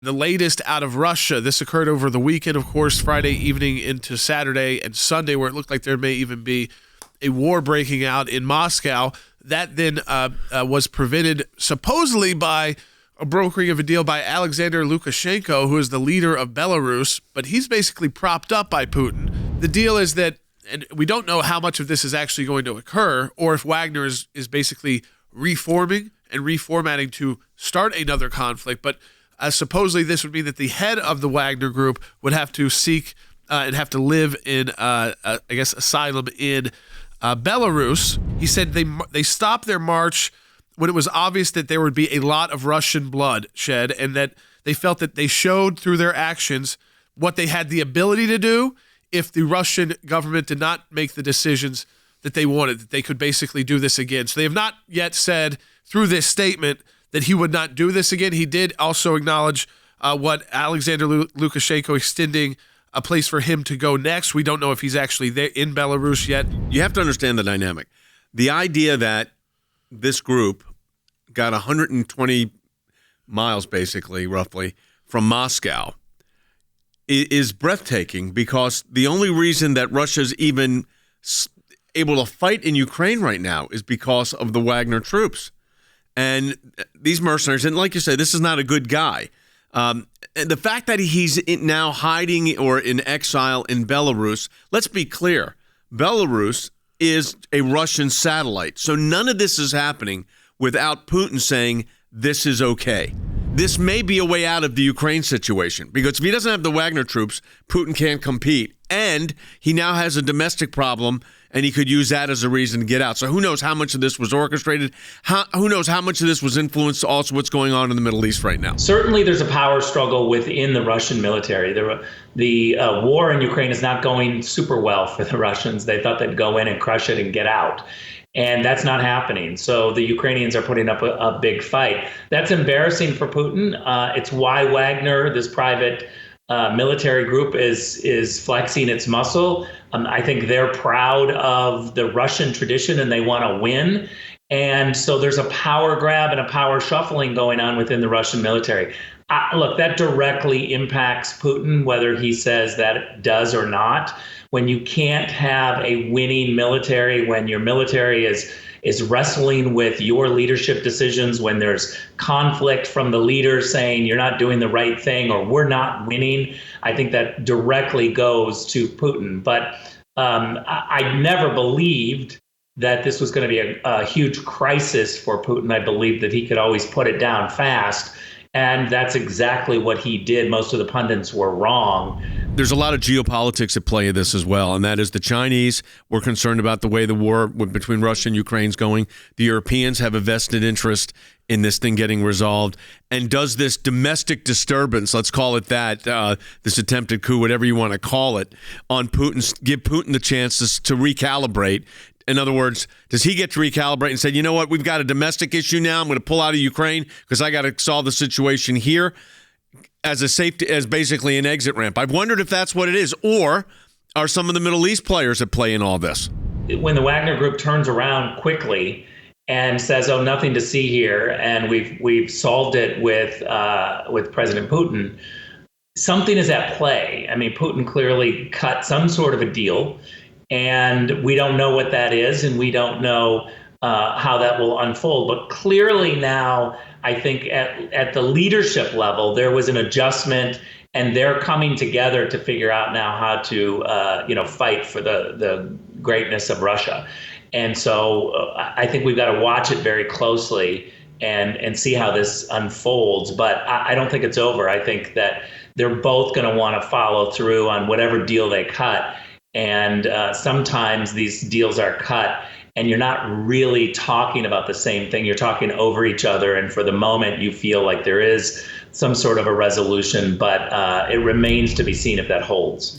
The latest out of Russia, this occurred over the weekend, of course, Friday evening into Saturday and Sunday, where it looked like there may even be a war breaking out in Moscow. That then was prevented supposedly by a brokering of a deal by Alexander Lukashenko, who is the leader of Belarus, but he's basically propped up by Putin. The deal is that, and we don't know how much of this is actually going to occur, or if Wagner is basically reforming and reformatting to start another conflict, but supposedly this would mean that the head of the Wagner group would have to seek and have to live in, asylum in Belarus. He said they stopped their march when it was obvious that there would be a lot of Russian blood shed, and that they felt that they showed through their actions what they had the ability to do if the Russian government did not make the decisions that they wanted, that they could basically do this again. So they have not yet said through this statement that he would not do this again. He did also acknowledge what Alexander Lukashenko extending a place for him to go next. We don't know if he's actually there in Belarus yet. You have to understand the dynamic. The idea that this group got 120 miles, basically, roughly, from Moscow is breathtaking, because the only reason that Russia's even able to fight in Ukraine right now is because of the Wagner troops. And these mercenaries, and like you say, this is not a good guy. And the fact that he's now hiding or in exile in Belarus, let's be clear, Belarus is a Russian satellite. So none of this is happening without Putin saying this is okay. This may be a way out of the Ukraine situation, because if he doesn't have the Wagner troops, Putin can't compete. And he now has a domestic problem, and he could use that as a reason to get out. So who knows how much of this was orchestrated? Who knows how much of this was influenced also what's going on in the Middle East right now? Certainly there's a power struggle within the Russian military. The war in Ukraine is not going super well for the Russians. They thought they'd go in and crush it and get out. And that's not happening. So the Ukrainians are putting up a big fight. That's embarrassing for Putin. It's why Wagner, this private military group, is flexing its muscle. I think they're proud of the Russian tradition and they want to win. And so there's a power grab and a power shuffling going on within the Russian military. Look, that directly impacts Putin, whether he says that it does or not. When you can't have a winning military, when your military is wrestling with your leadership decisions, when there's conflict from the leaders saying you're not doing the right thing or we're not winning, I think that directly goes to Putin. But I never believed that this was going to be a huge crisis for Putin. I believed that he could always put it down fast. And that's exactly what he did. Most of the pundits were wrong. There's a lot of geopolitics at play in this as well, and that is the Chinese were concerned about the way the war between Russia and Ukraine is going. The Europeans have a vested interest in this thing getting resolved. And does this domestic disturbance, let's call it that, this attempted coup, whatever you want to call it, on Putin, give Putin the chance to recalibrate? In other words, does he get to recalibrate and say, you know what, we've got a domestic issue now. I'm going to pull out of Ukraine because I got to solve the situation here as a safety, as basically an exit ramp. I've wondered if that's what it is, or are some of the Middle East players at play in all this? When the Wagner Group turns around quickly and says, "Oh, nothing to see here," and we've solved it with President Putin, something is at play. I mean, Putin clearly cut some sort of a deal. And we don't know what that is, and we don't know how that will unfold. But clearly now, I think at the leadership level, there was an adjustment, and they're coming together to figure out now how to, fight for the greatness of Russia. And so I think we've got to watch it very closely and see how this unfolds. But I don't think it's over. I think that they're both going to want to follow through on whatever deal they cut. And sometimes these deals are cut and you're not really talking about the same thing. You're talking over each other. And for the moment, you feel like there is some sort of a resolution, but it remains to be seen if that holds.